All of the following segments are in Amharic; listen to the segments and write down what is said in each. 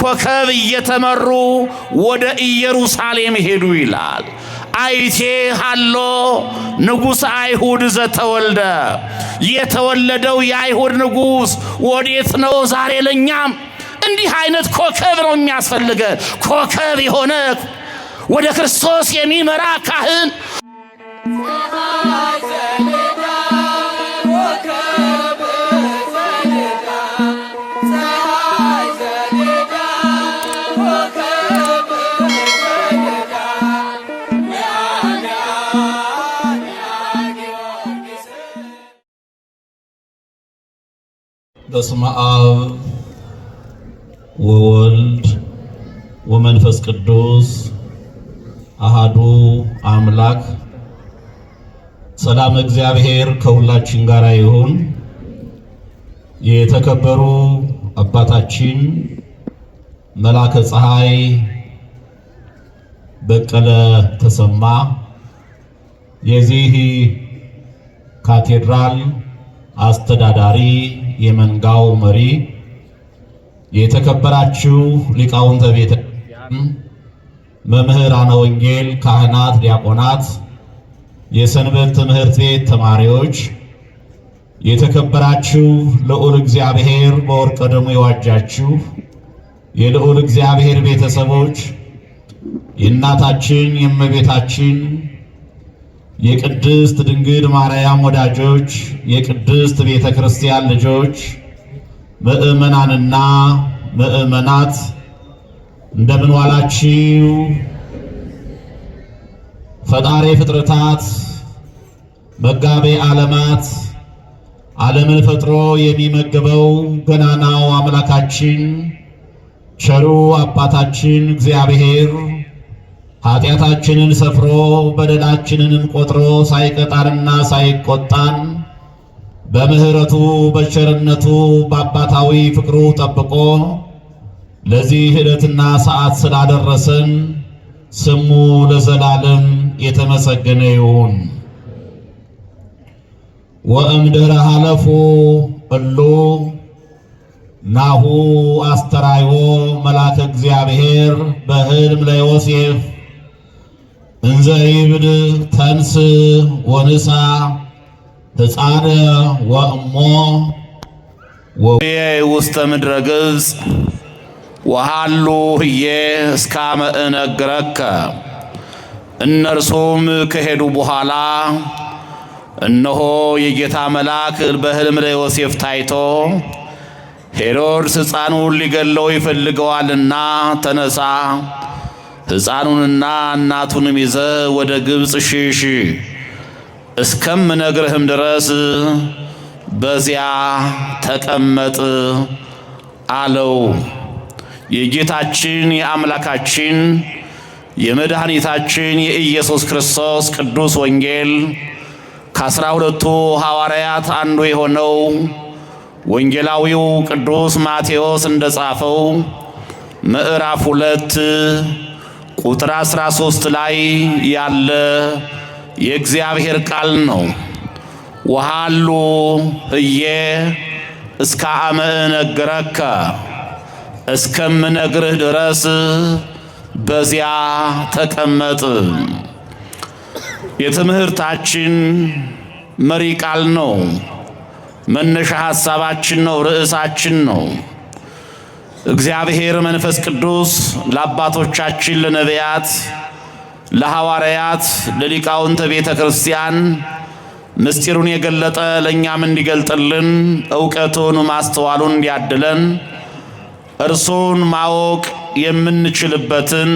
ኮከብ እየተመሩ ወደ ኢየሩሳሌም ሄዱ ይላል። አይቴ ሃሎ ንጉሥ አይሁድ ዘተወልደ፣ የተወለደው የአይሁድ ንጉሥ ወዴት ነው ዛሬ? ለኛም እንዲህ አይነት ኮከብ ነው የሚያስፈልገ። ኮከብ የሆነ ወደ ክርስቶስ የሚመራ ካህን በስመ አብ ወወልድ ወመንፈስ ቅዱስ አሃዱ አምላክ። ሰላም እግዚአብሔር ከሁላችን ጋር ይሁን። የተከበሩ አባታችን መላከ ፀሐይ በቀለ ተሰማ የዚህ ካቴድራል አስተዳዳሪ፣ የመንጋው መሪ፣ የተከበራችሁ ሊቃውንተ ቤተ ክርስቲያን፣ መምህራነ ወንጌል፣ ካህናት፣ ዲያቆናት፣ የሰንበት ትምህርት ቤት ተማሪዎች፣ የተከበራችሁ ልዑል እግዚአብሔር በወርቀ ደሙ የዋጃችሁ የልዑል እግዚአብሔር ቤተሰቦች፣ የእናታችን የእመቤታችን የቅድስት ድንግል ማርያም ወዳጆች፣ የቅድስት ቤተ ክርስቲያን ልጆች፣ ምእመናንና ምእመናት እንደምን ዋላችሁ? ፈጣሪ ፍጥረታት መጋቤ ዓለማት ዓለምን ፈጥሮ የሚመግበው ገናናው አምላካችን ቸሩ አባታችን እግዚአብሔር ኃጢአታችንን ሰፍሮ በደላችንን ቆጥሮ ሳይቀጣንና ሳይቆጣን በምህረቱ በቸርነቱ በአባታዊ ፍቅሩ ጠብቆ ለዚህ ዕለትና ሰዓት ስላደረሰን ስሙ ለዘላለም የተመሰገነ ይሁን። ወእምድኅረ ሀለፉ እሉ ናሁ አስተራዮ መልአከ እግዚአብሔር በሕልም ለዮሴፍ እንዘ ይብድ ተንስ ወንሳ ሕፃነ ወእሞ ውስተ ምድረ ግብፅ ወሃሉ ህዬ እስካመ እነግረከ። እነርሱም ከሄዱ በኋላ እነሆ የጌታ መልአክ በሕልም ለዮሴፍ ታይቶ ሄሮድስ ሕፃኑን ሊገለው ይፈልገዋልና ተነሳ፣ ሕፃኑንና እናቱንም ይዘ ወደ ግብፅ ሽሽ፣ እስከምነግርህም ድረስ በዚያ ተቀመጥ አለው። የጌታችን የአምላካችን የመድኃኒታችን የኢየሱስ ክርስቶስ ቅዱስ ወንጌል ከ12ቱ ሐዋርያት አንዱ የሆነው ወንጌላዊው ቅዱስ ማቴዎስ እንደጻፈው ምዕራፍ 2 ቁጥር 13 ላይ ያለ የእግዚአብሔር ቃል ነው። ወሃሉ ህዬ እስከ አመ እነግረከ፣ እስከምነግርህ ድረስ በዚያ ተቀመጥ። የትምህርታችን መሪ ቃል ነው። መነሻ ሐሳባችን ነው። ርዕሳችን ነው። እግዚአብሔር መንፈስ ቅዱስ ለአባቶቻችን ለነቢያት፣ ለሐዋርያት፣ ለሊቃውንተ ቤተ ክርስቲያን ምስጢሩን የገለጠ ለእኛም እንዲገልጥልን ዕውቀቱን ማስተዋሉን እንዲያድለን እርሱን ማወቅ የምንችልበትን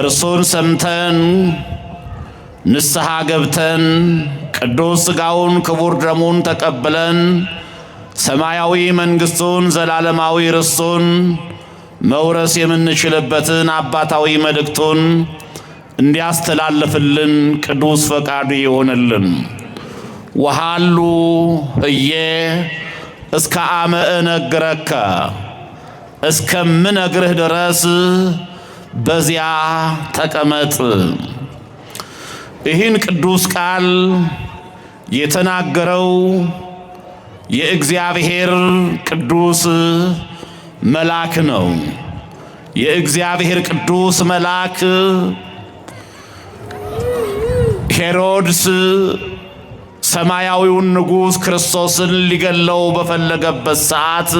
እርሱን ሰምተን ንስሐ ገብተን ቅዱስ ሥጋውን ክቡር ደሙን ተቀብለን ሰማያዊ መንግሥቱን ዘላለማዊ ርስቱን መውረስ የምንችልበትን አባታዊ መልእክቱን እንዲያስተላልፍልን ቅዱስ ፈቃዱ ይሆንልን። ወሃሉ ህዬ እስከ አመ እነግረከ፣ እስከምነግርህ ድረስ በዚያ ተቀመጥ። ይህን ቅዱስ ቃል የተናገረው የእግዚአብሔር ቅዱስ መልአክ ነው። የእግዚአብሔር ቅዱስ መልአክ ሄሮድስ ሰማያዊውን ንጉሥ ክርስቶስን ሊገለው በፈለገበት ሰዓት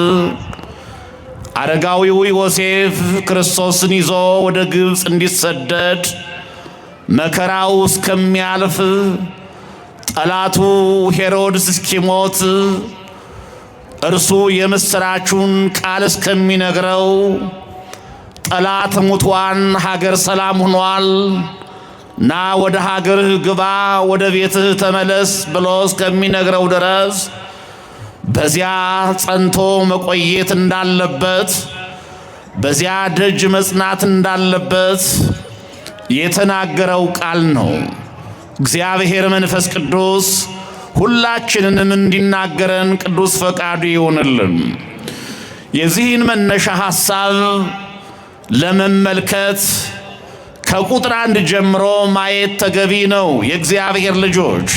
አረጋዊው ዮሴፍ ክርስቶስን ይዞ ወደ ግብፅ እንዲሰደድ መከራው እስከሚያልፍ ጠላቱ ሄሮድስ እስኪሞት እርሱ የምስራቹን ቃል እስከሚነግረው ጠላት ሙቷን ሀገር ሰላም ሆኗል ና ወደ ሀገርህ ግባ ወደ ቤትህ ተመለስ ብሎ እስከሚነግረው ድረስ በዚያ ጸንቶ መቆየት እንዳለበት በዚያ ደጅ መጽናት እንዳለበት የተናገረው ቃል ነው። እግዚአብሔር መንፈስ ቅዱስ ሁላችንንም እንዲናገረን ቅዱስ ፈቃዱ ይሆንልን። የዚህን መነሻ ሐሳብ ለመመልከት ከቁጥር 1 ጀምሮ ማየት ተገቢ ነው። የእግዚአብሔር ልጆች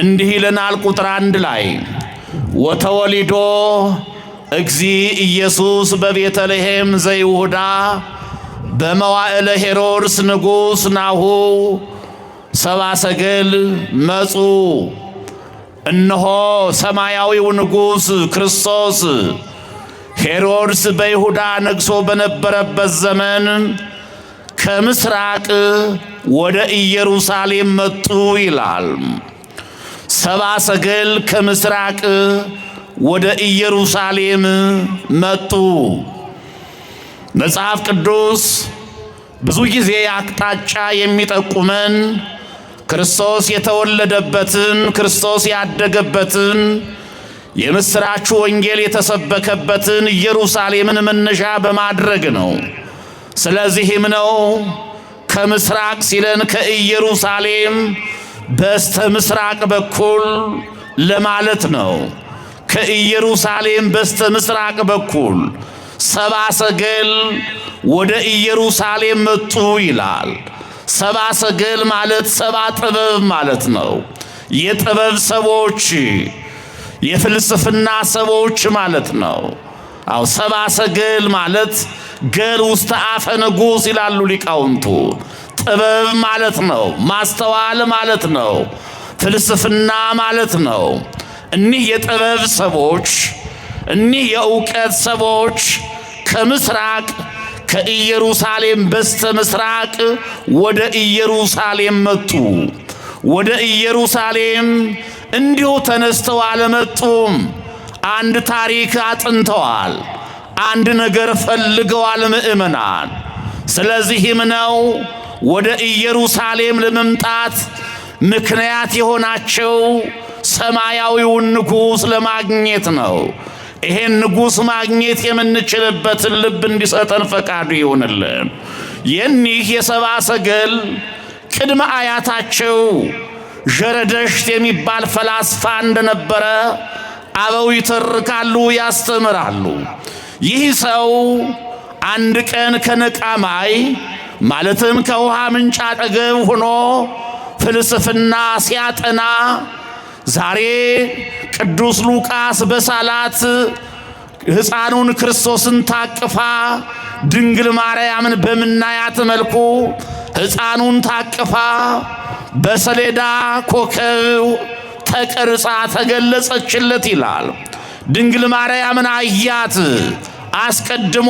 እንዲህ ይለናል። ቁጥር 1 ላይ ወተወሊዶ እግዚ ኢየሱስ በቤተልሔም ዘይሁዳ በመዋዕለ ሄሮድስ ንጉሥ ናሁ ሰብአ ሰገል መጹ። እነሆ ሰማያዊው ንጉሥ ክርስቶስ ሄሮድስ በይሁዳ ነግሶ በነበረበት ዘመን ከምስራቅ ወደ ኢየሩሳሌም መጡ ይላል። ሰብአ ሰገል ከምስራቅ ወደ ኢየሩሳሌም መጡ። መጽሐፍ ቅዱስ ብዙ ጊዜ አቅጣጫ የሚጠቁመን ክርስቶስ የተወለደበትን ክርስቶስ ያደገበትን የምስራቹ ወንጌል የተሰበከበትን ኢየሩሳሌምን መነሻ በማድረግ ነው። ስለዚህም ነው ከምስራቅ ሲለን ከኢየሩሳሌም በስተ ምስራቅ በኩል ለማለት ነው። ከኢየሩሳሌም በስተ ምስራቅ በኩል ሰብአ ሰገል ወደ ኢየሩሳሌም መጡ ይላል። ሰብአ ሰገል ማለት ሰብአ ጥበብ ማለት ነው። የጥበብ ሰዎች፣ የፍልስፍና ሰዎች ማለት ነው። አው ሰብአ ሰገል ማለት ገል ውስተ አፈ ንጉሥ ይላሉ ሊቃውንቱ። ጥበብ ማለት ነው፣ ማስተዋል ማለት ነው፣ ፍልስፍና ማለት ነው። እኒህ የጥበብ ሰዎች፣ እኒህ የእውቀት ሰዎች ከምስራቅ ከኢየሩሳሌም በስተ ምስራቅ ወደ ኢየሩሳሌም መጡ። ወደ ኢየሩሳሌም እንዲሁ ተነስተው አልመጡም። አንድ ታሪክ አጥንተዋል። አንድ ነገር ፈልገዋል ምእመናን። ስለዚህም ነው ወደ ኢየሩሳሌም ለመምጣት ምክንያት የሆናቸው ሰማያዊውን ንጉሥ ለማግኘት ነው። ይሄን ንጉሥ ማግኘት የምንችልበትን ልብ እንዲሰጠን ፈቃዱ ይሆንልን። የኒህ የሰብአ ሰገል ቅድመ አያታቸው ዠረደሽት የሚባል ፈላስፋ እንደነበረ አበው ይተርካሉ፣ ያስተምራሉ። ይህ ሰው አንድ ቀን ከነቃማይ ማለትም ከውሃ ምንጭ አጠገብ ሆኖ ፍልስፍና ሲያጠና ዛሬ ቅዱስ ሉቃስ በሳላት ሕፃኑን ክርስቶስን ታቅፋ ድንግል ማርያምን በምናያት መልኩ ሕፃኑን ታቅፋ በሰሌዳ ኮከብ ተቀርጻ ተገለጸችለት ይላል። ድንግል ማርያምን አያት። አስቀድሞ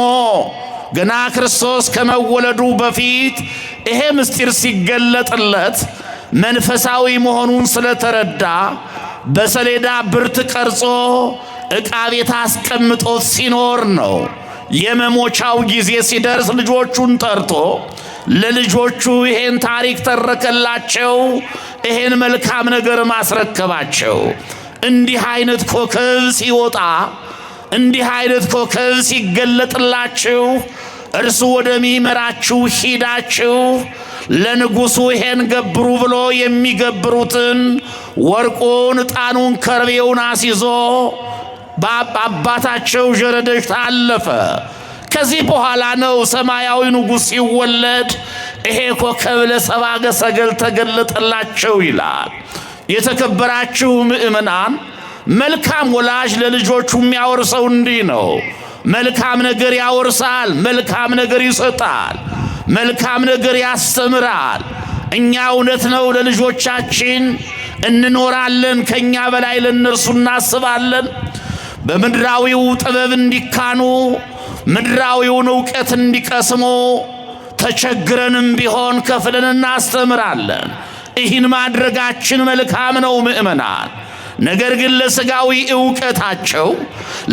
ገና ክርስቶስ ከመወለዱ በፊት ይሄ ምስጢር ሲገለጥለት መንፈሳዊ መሆኑን ስለተረዳ በሰሌዳ ብርት ቀርጾ ዕቃ ቤት አስቀምጦት ሲኖር ነው። የመሞቻው ጊዜ ሲደርስ ልጆቹን ጠርቶ ለልጆቹ ይሄን ታሪክ ተረከላቸው። ይሄን መልካም ነገር ማስረከባቸው። እንዲህ አይነት ኮከብ ሲወጣ፣ እንዲህ አይነት ኮከብ ሲገለጥላችሁ እርሱ ወደሚመራችሁ ሂዳችሁ ለንጉሡ ይሄን ገብሩ ብሎ የሚገብሩትን ወርቁን፣ ዕጣኑን፣ ከርቤውን አስይዞ በአባታቸው ዠረደሽት አለፈ። ከዚህ በኋላ ነው ሰማያዊ ንጉሥ ሲወለድ ይሄ ኮከብ ለሰብአ ሰገል ተገለጠላቸው ይላል። የተከበራችሁ ምእመናን፣ መልካም ወላጅ ለልጆቹ የሚያወርሰው እንዲህ ነው። መልካም ነገር ያወርሳል፣ መልካም ነገር ይሰጣል፣ መልካም ነገር ያስተምራል። እኛ እውነት ነው ለልጆቻችን እንኖራለን፣ ከኛ በላይ ለነርሱ እናስባለን። በምድራዊው ጥበብ እንዲካኑ ምድራዊውን ዕውቀት እንዲቀስሙ ተቸግረንም ቢሆን ከፍለን እናስተምራለን። ይህን ማድረጋችን መልካም ነው ምእመናን። ነገር ግን ለሥጋዊ ዕውቀታቸው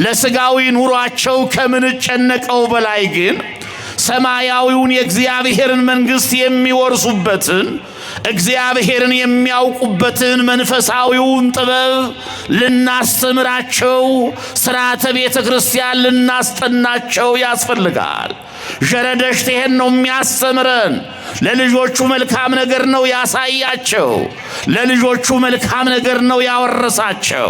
ለሥጋዊ ኑሯቸው ከምንጨነቀው በላይ ግን ሰማያዊውን የእግዚአብሔርን መንግሥት የሚወርሱበትን እግዚአብሔርን የሚያውቁበትን መንፈሳዊውን ጥበብ ልናስተምራቸው፣ ሥርዓተ ቤተ ክርስቲያን ልናስጠናቸው ያስፈልጋል። ዠረደሽት ይሄን ነው የሚያስተምረን። ለልጆቹ መልካም ነገር ነው ያሳያቸው፣ ለልጆቹ መልካም ነገር ነው ያወረሳቸው።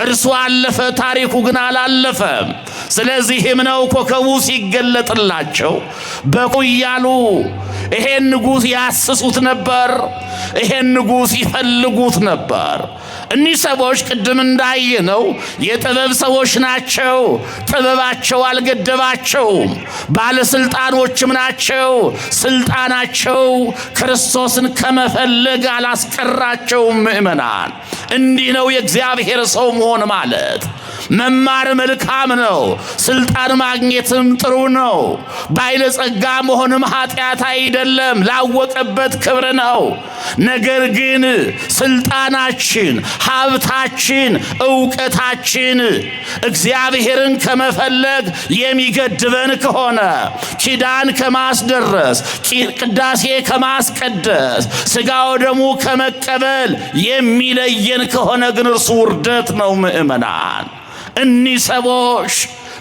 እርሱ አለፈ፣ ታሪኩ ግን አላለፈም። ስለዚህም ነው ኮከቡ ሲገለጥላቸው በቁ እያሉ ይሄን ንጉሥ ያስሱት ነበር፣ ይሄን ንጉሥ ይፈልጉት ነበር። እኒህ ሰዎች ቅድም እንዳየነው የጥበብ ሰዎች ናቸው። ጥበባቸው አልገደባቸውም። ባለስልጣኖችም ናቸው። ስልጣናቸው ክርስቶስን ከመፈለግ አላስቀራቸውም። ምእመናን፣ እንዲህ ነው የእግዚአብሔር ሰው መሆን ማለት። መማር መልካም ነው፣ ስልጣን ማግኘትም ጥሩ ነው። ባለጸጋ መሆንም ኃጢአት አይደለም፣ ላወቀበት ክብር ነው። ነገር ግን ስልጣናችን፣ ሀብታችን፣ ዕውቀታችን እግዚአብሔርን ከመፈለግ የሚገድበን ከሆነ ኪዳን ከማስደረስ ቅዳሴ ከማስቀደስ ሥጋ ወደሙ ከመቀበል የሚለየን ከሆነ ግን እርሱ ውርደት ነው። ምእመናን፣ እኒህ ሰዎች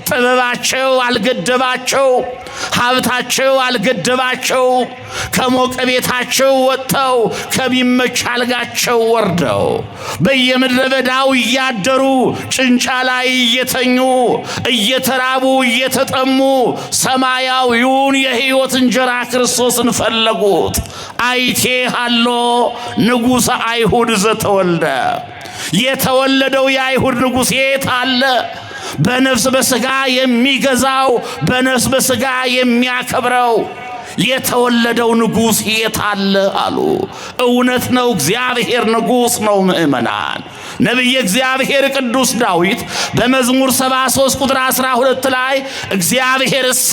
ጥበባቸው አልገደባቸው፣ ሀብታቸው አልገደባቸው። ከሞቀ ቤታቸው ወጥተው ከሚመች አልጋቸው ወርደው በየምድረ በዳው እያደሩ ጭንጫ ላይ እየተኙ እየተራቡ እየተጠሙ ሰማያዊውን የሕይወት እንጀራ ክርስቶስን ፈለጉት። አይቴ ሃሎ ንጉሠ አይሁድ ዘተወልደ። የተወለደው የአይሁድ ንጉሥ የት አለ? በነፍስ በሥጋ የሚገዛው፣ በነፍስ በሥጋ የሚያከብረው የተወለደው ንጉሥ የት አለ አሉ። እውነት ነው፣ እግዚአብሔር ንጉሥ ነው። ምእመናን፣ ነቢየ እግዚአብሔር ቅዱስ ዳዊት በመዝሙር 73 ቁጥር 12 ላይ እግዚአብሔርሰ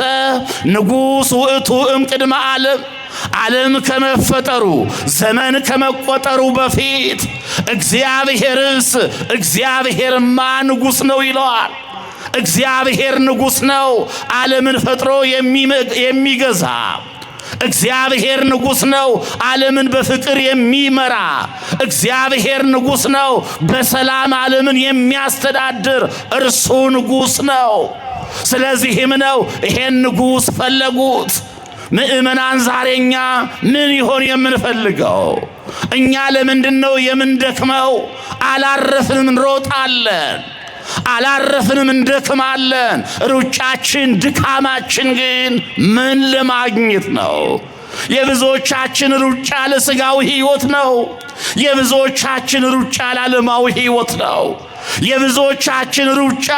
ንጉሥ ውእቱ እምቅድመ ዓለም፣ ዓለም ከመፈጠሩ ዘመን ከመቆጠሩ በፊት እግዚአብሔርማ ንጉሥ ነው ይለዋል። እግዚአብሔር ንጉሥ ነው፣ ዓለምን ፈጥሮ የሚገዛ እግዚአብሔር ንጉሥ ነው፣ ዓለምን በፍቅር የሚመራ እግዚአብሔር ንጉሥ ነው፣ በሰላም ዓለምን የሚያስተዳድር እርሱ ንጉሥ ነው። ስለዚህም ነው ይሄን ንጉሥ ፈለጉት። ምእመናን፣ ዛሬኛ ምን ይሆን የምንፈልገው? እኛ ለምንድን ነው የምንደክመው? አላረፍንም፣ እንሮጣለን። አላረፍንም፣ እንደክማለን። ሩጫችን ድካማችን ግን ምን ለማግኘት ነው? የብዙዎቻችን ሩጫ ለሥጋዊ ሕይወት ነው። የብዙዎቻችን ሩጫ ለዓለማዊ ሕይወት ነው። የብዙዎቻችን ሩጫ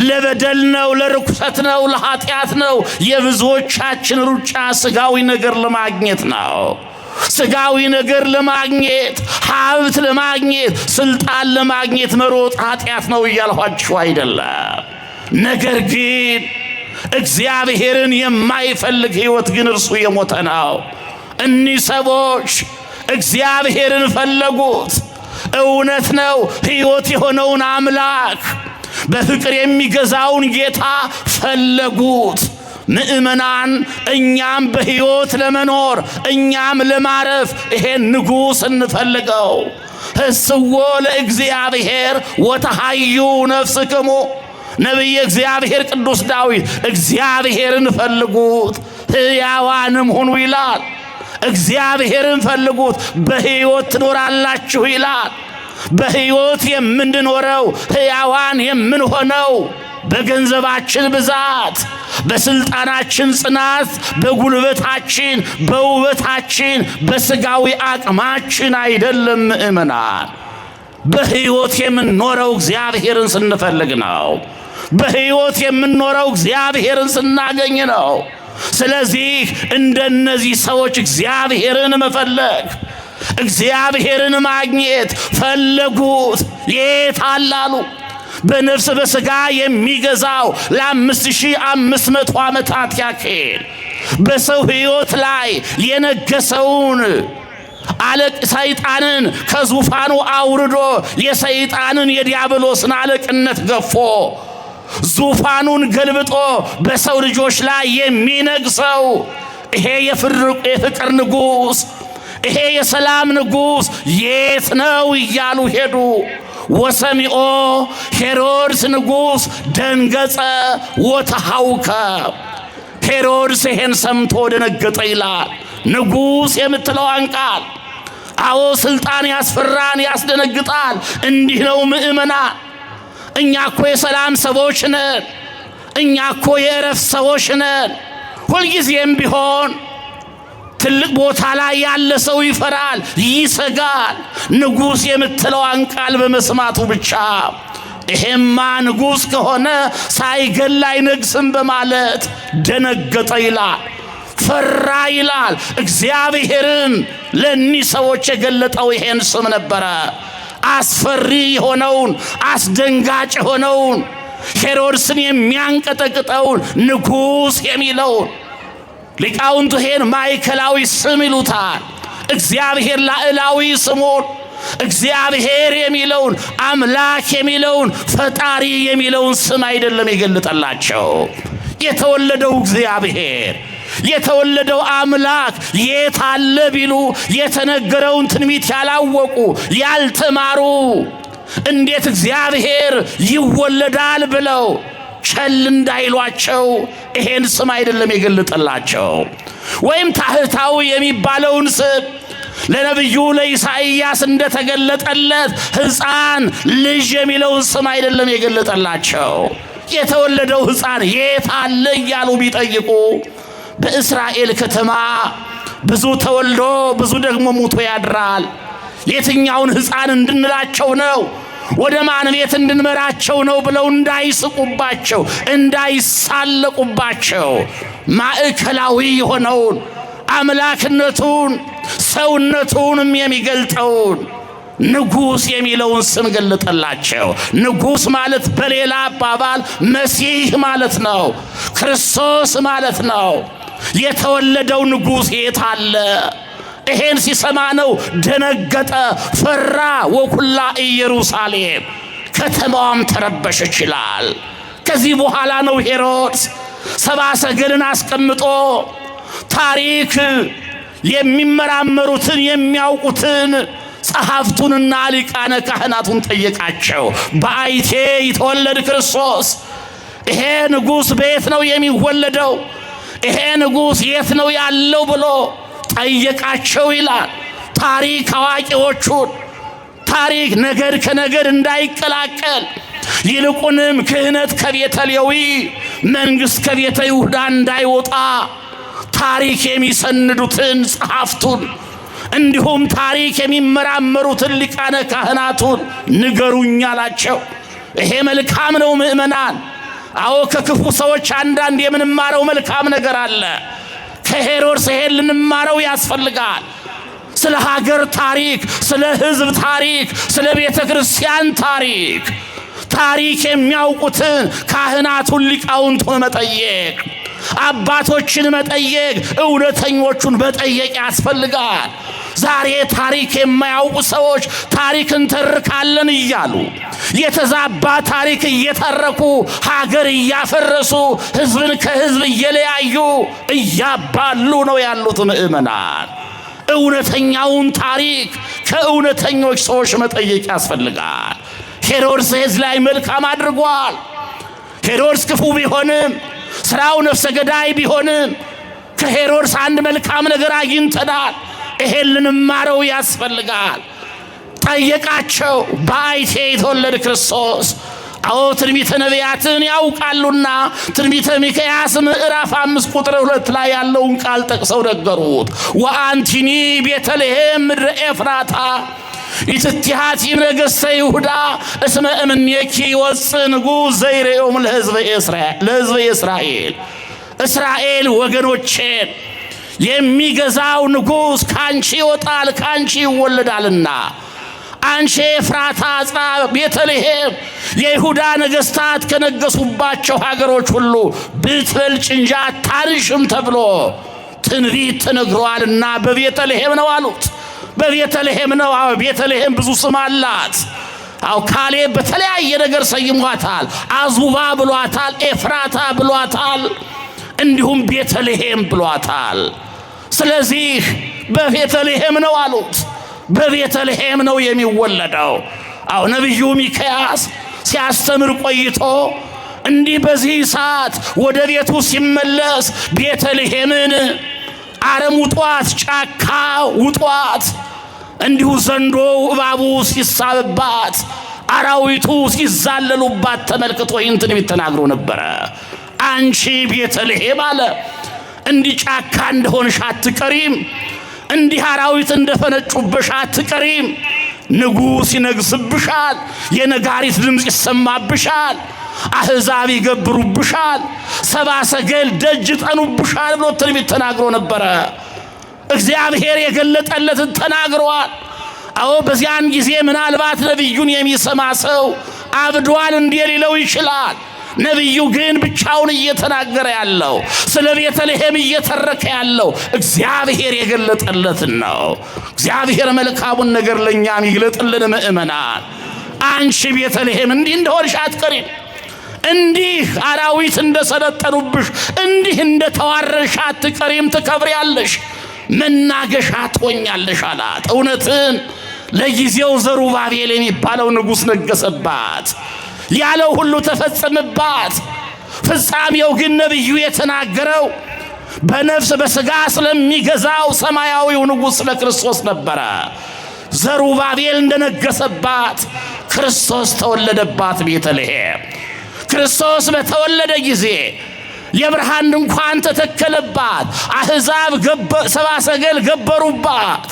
ለበደል ነው፣ ለርኩሰት ነው፣ ለኃጢአት ነው። የብዙዎቻችን ሩጫ ሥጋዊ ነገር ለማግኘት ነው። ሥጋዊ ነገር ለማግኘት፣ ሀብት ለማግኘት፣ ስልጣን ለማግኘት መሮጥ ኃጢአት ነው እያልኋችሁ አይደለም። ነገር ግን እግዚአብሔርን የማይፈልግ ሕይወት ግን እርሱ የሞተ ነው። እኒህ ሰዎች እግዚአብሔርን ፈለጉት። እውነት ነው፣ ሕይወት የሆነውን አምላክ በፍቅር የሚገዛውን ጌታ ፈለጉት። ምእመናን፣ እኛም በሕይወት ለመኖር እኛም ለማረፍ ይሄን ንጉሥ እንፈልገው። ሕስዎ ለእግዚአብሔር ወተሃዩ ነፍስክሙ። ነቢየ እግዚአብሔር ቅዱስ ዳዊት እግዚአብሔርን ፈልጉት ሕያዋንም ሁኑ ይላል። እግዚአብሔርን ፈልጉት በሕይወት ትኖራላችሁ ይላል። በሕይወት የምንኖረው ሕያዋን የምንሆነው በገንዘባችን ብዛት፣ በስልጣናችን ጽናት፣ በጉልበታችን፣ በውበታችን፣ በሥጋዊ አቅማችን አይደለም። ምእመናን፣ በሕይወት የምንኖረው እግዚአብሔርን ስንፈልግ ነው። በሕይወት የምንኖረው እግዚአብሔርን ስናገኝ ነው። ስለዚህ እንደነዚህ ሰዎች እግዚአብሔርን መፈለግ፣ እግዚአብሔርን ማግኘት ፈለጉት። የት አላሉ? በነፍስ በሥጋ የሚገዛው ለ5500 ዓመታት ያክል በሰው ሕይወት ላይ የነገሰውን ሰይጣንን ከዙፋኑ አውርዶ የሰይጣንን የዲያብሎስን አለቅነት ገፎ ዙፋኑን ገልብጦ በሰው ልጆች ላይ የሚነግሰው ይሄ የፍቅር ንጉሥ፣ ይሄ የሰላም ንጉሥ የት ነው እያሉ ሄዱ። ወሰሚኦ ሄሮድስ ንጉሥ ደንገጸ ወተሐውከ። ሄሮድስ ይሄን ሰምቶ ደነገጠ ይላል። ንጉሥ የምትለዋን ቃል አዎ ስልጣን ያስፈራን ያስደነግጣል። እንዲህ ነው ምእመናን። እኛ እኮ የሰላም ሰዎች ነን። እኛ እኮ የእረፍት ሰዎች ነን። ሁልጊዜም ቢሆን ትልቅ ቦታ ላይ ያለ ሰው ይፈራል፣ ይሰጋል። ንጉሥ የምትለዋን ቃል በመስማቱ ብቻ ይሄማ ንጉሥ ከሆነ ሳይገል አይነግስም በማለት ደነገጠ ይላል፣ ፈራ ይላል። እግዚአብሔርን ለእኒህ ሰዎች የገለጠው ይሄን ስም ነበረ። አስፈሪ የሆነውን አስደንጋጭ የሆነውን ሄሮድስን የሚያንቀጠቅጠውን ንጉሥ የሚለውን ሊቃውንቱ ይሄን ማዕከላዊ ስም ይሉታል። እግዚአብሔር ላዕላዊ ስሙን እግዚአብሔር የሚለውን አምላክ የሚለውን ፈጣሪ የሚለውን ስም አይደለም የገለጠላቸው። የተወለደው እግዚአብሔር የተወለደው አምላክ የት አለ ቢሉ የተነገረውን ትንቢት ያላወቁ ያልተማሩ እንዴት እግዚአብሔር ይወለዳል ብለው ቸል እንዳይሏቸው ይሄን ስም አይደለም የገለጠላቸው። ወይም ታህታዊ የሚባለውን ስም ለነቢዩ ለኢሳይያስ እንደተገለጠለት ሕፃን ልጅ የሚለውን ስም አይደለም የገለጠላቸው። የተወለደው ሕፃን የት አለ እያሉ ቢጠይቁ በእስራኤል ከተማ ብዙ ተወልዶ ብዙ ደግሞ ሙቶ ያድራል። የትኛውን ሕፃን እንድንላቸው ነው? ወደ ማን ቤት እንድንመራቸው ነው ብለው እንዳይስቁባቸው እንዳይሳለቁባቸው ማዕከላዊ የሆነውን አምላክነቱን ሰውነቱንም የሚገልጠውን ንጉሥ የሚለውን ስም ገለጠላቸው። ንጉሥ ማለት በሌላ አባባል መሲህ ማለት ነው፣ ክርስቶስ ማለት ነው። የተወለደው ንጉሥ የት አለ? ይሄን ሲሰማ ነው ደነገጠ፣ ፈራ። ወኩላ ኢየሩሳሌም ከተማዋም ተረበሸች ይላል። ከዚህ በኋላ ነው ሄሮድስ ሰብአ ሰገልን አስቀምጦ ታሪክ የሚመራመሩትን የሚያውቁትን ጸሐፍቱንና ሊቃነ ካህናቱን ጠየቃቸው። በአይቴ ይተወለድ ክርስቶስ፣ ይሄ ንጉሥ በየት ነው የሚወለደው? ይሄ ንጉሥ የት ነው ያለው ብሎ ጠየቃቸው ይላል። ታሪክ አዋቂዎቹን ታሪክ ነገድ ከነገድ እንዳይቀላቀል ይልቁንም ክህነት ከቤተ ሌዊ መንግሥት ከቤተ ይሁዳ እንዳይወጣ ታሪክ የሚሰንዱትን ጸሐፍቱን እንዲሁም ታሪክ የሚመራመሩትን ሊቃነ ካህናቱን ንገሩኝ አላቸው። ይሄ መልካም ነው ምእመናን። አዎ ከክፉ ሰዎች አንዳንድ የምንማረው መልካም ነገር አለ። ከሄሮድስ ይሄን ልንማረው ያስፈልጋል። ስለ ሀገር ታሪክ፣ ስለ ሕዝብ ታሪክ፣ ስለ ቤተ ክርስቲያን ታሪክ ታሪክ የሚያውቁትን ካህናቱን ሊቃውንቱን መጠየቅ፣ አባቶችን መጠየቅ፣ እውነተኞቹን መጠየቅ ያስፈልጋል። ዛሬ ታሪክ የማያውቁ ሰዎች ታሪክ እንተርካለን እያሉ የተዛባ ታሪክ እየተረኩ ሀገር እያፈረሱ ሕዝብን ከሕዝብ እየለያዩ እያባሉ ነው ያሉት ምእመናን። እውነተኛውን ታሪክ ከእውነተኞች ሰዎች መጠየቅ ያስፈልጋል። ሄሮድስ ሕዝብ ላይ መልካም አድርጓል። ሄሮድስ ክፉ ቢሆንም ስራው ነፍሰ ገዳይ ቢሆንም ከሄሮድስ አንድ መልካም ነገር አግኝተናል። ይሄን ልንማረው ያስፈልጋል። ጠየቃቸው። በአይቴ የተወለደ ክርስቶስ። አዎ ትንቢተ ነቢያትን ያውቃሉና ትንቢተ ሚክያስ ምዕራፍ 5 ቁጥር 2 ላይ ያለውን ቃል ጠቅሰው ነገሩት። ወአንቲኒ ቤተልሔም ምድረ ኤፍራታ ኢትቲሃት ነገሥተ ይሁዳ እስመ እምኔኪ ይወፅእ ንጉሥ ዘይሬኦም ለሕዝበ እስራኤል። እስራኤል ወገኖቼን የሚገዛው ንጉሥ ካንቺ ይወጣል ካንቺ ይወለዳልና። አንቺ ኤፍራታ ዕጽራ ቤተልሔም የይሁዳ ነገሥታት ከነገሱባቸው ሀገሮች ሁሉ ብትበልጭ እንጂ አታንሽም ተብሎ ትንቢት ተነግሯልና በቤተልሔም ነው አሉት። በቤተልሔም ነው። አዎ ቤተልሔም ብዙ ስም አላት። አዎ ካሌብ በተለያየ ነገር ሰይሟታል። አዙባ ብሏታል፣ ኤፍራታ ብሏታል፣ እንዲሁም ቤተልሔም ብሏታል። ስለዚህ በቤተልሔም ነው አሉት። በቤተልሔም ነው የሚወለደው። አዎ ነቢዩ ሚክያስ ሲያስተምር ቆይቶ እንዲህ በዚህ ሰዓት ወደ ቤቱ ሲመለስ ቤተልሔምን አረም ውጧት፣ ጫካ ውጧት፣ እንዲሁ ዘንዶው እባቡ ሲሳብባት፣ አራዊቱ ሲዛለሉባት ተመልክቶ ይህን ትንቢት ተናግሮ ነበረ። አንቺ ቤተልሔም አለ እንዲህ ጫካ እንደሆንሽ አትቀሪም፣ እንዲህ አራዊት እንደፈነጩብሽ አትቀሪም። ንጉሥ ይነግስብሻል፣ የነጋሪት ድምፅ ይሰማብሻል፣ አሕዛብ ይገብሩብሻል፣ ሰብአ ሰገል ደጅ ይጠኑብሻል ብሎ ትንቢት ተናግሮ ነበረ። እግዚአብሔር የገለጠለትን ተናግሯል። አዎ በዚያን ጊዜ ምናልባት ነቢዩን የሚሰማ ሰው አብዷል እንዴ ሊለው ይችላል። ነቢዩ ግን ብቻውን እየተናገረ ያለው ስለ ቤተልሔም እየተረከ ያለው እግዚአብሔር የገለጠለትን ነው። እግዚአብሔር መልካሙን ነገር ለእኛም ይግለጥልን። ምእመናን አንቺ ቤተልሔም እንዲህ እንደሆንሽ አትቀሪም፣ እንዲህ አራዊት እንደሰለጠኑብሽ፣ እንዲህ እንደተዋረድሽ አትቀሪም፣ ትከብሪያለሽ፣ መናገሻ ትሆኛለሽ አላት። እውነትን ለጊዜው ዘሩባቤል የሚባለው ንጉሥ ነገሰባት፣ ያለው ሁሉ ተፈጸመባት። ፍጻሜው ግን ነቢዩ የተናገረው በነፍስ በሥጋ ስለሚገዛው ሰማያዊው ንጉሥ ለክርስቶስ ነበረ። ዘሩባቤል እንደነገሰባት ክርስቶስ ተወለደባት ቤተልሔም። ክርስቶስ በተወለደ ጊዜ የብርሃን ድንኳን ተተከለባት። አሕዛብ ሰብአ ሰገል ገበሩባት።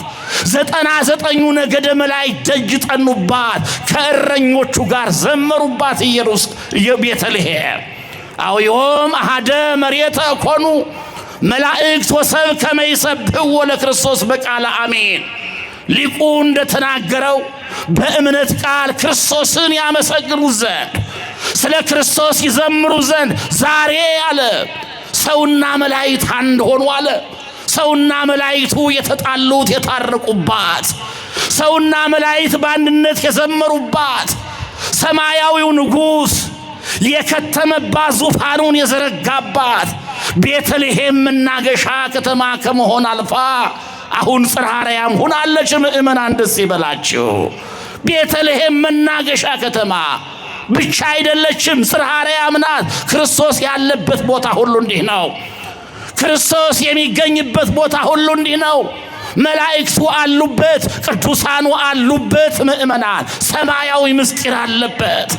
99 ነገደ መላእክት ደጅ ጠኑባት፣ ከእረኞቹ ጋር ዘመሩባት። ቤተልሔም አዎ ዮም አሐደ መሬተ ኮኑ መላእክት ወሰብ ከመ ይሰብሕዎ ለክርስቶስ በቃለ አሜን። ሊቁ እንደተናገረው በእምነት ቃል ክርስቶስን ያመሰግኑ ዘንድ ስለ ክርስቶስ ይዘምሩ ዘንድ ዛሬ አለ ሰውና መላእክት አንድ ሆኑ አለ። ሰውና መላእክቱ የተጣሉት የታረቁባት፣ ሰውና መላእክት በአንድነት የዘመሩባት፣ ሰማያዊው ንጉሥ የከተመባት ዙፋኑን የዘረጋባት ቤተልሔም መናገሻ ከተማ ከመሆን አልፋ አሁን ጽርሐ አርያም ሆናለች። ምእመናን ደስ ይበላችሁ። ቤተልሔም መናገሻ ከተማ ብቻ አይደለችም፣ ጽርሐ አርያም ናት። ክርስቶስ ያለበት ቦታ ሁሉ እንዲህ ነው። ክርስቶስ የሚገኝበት ቦታ ሁሉ እንዲህ ነው። መላእክቱ አሉበት፣ ቅዱሳኑ አሉበት። ምእመናን ሰማያዊ ምስጢር አለበት።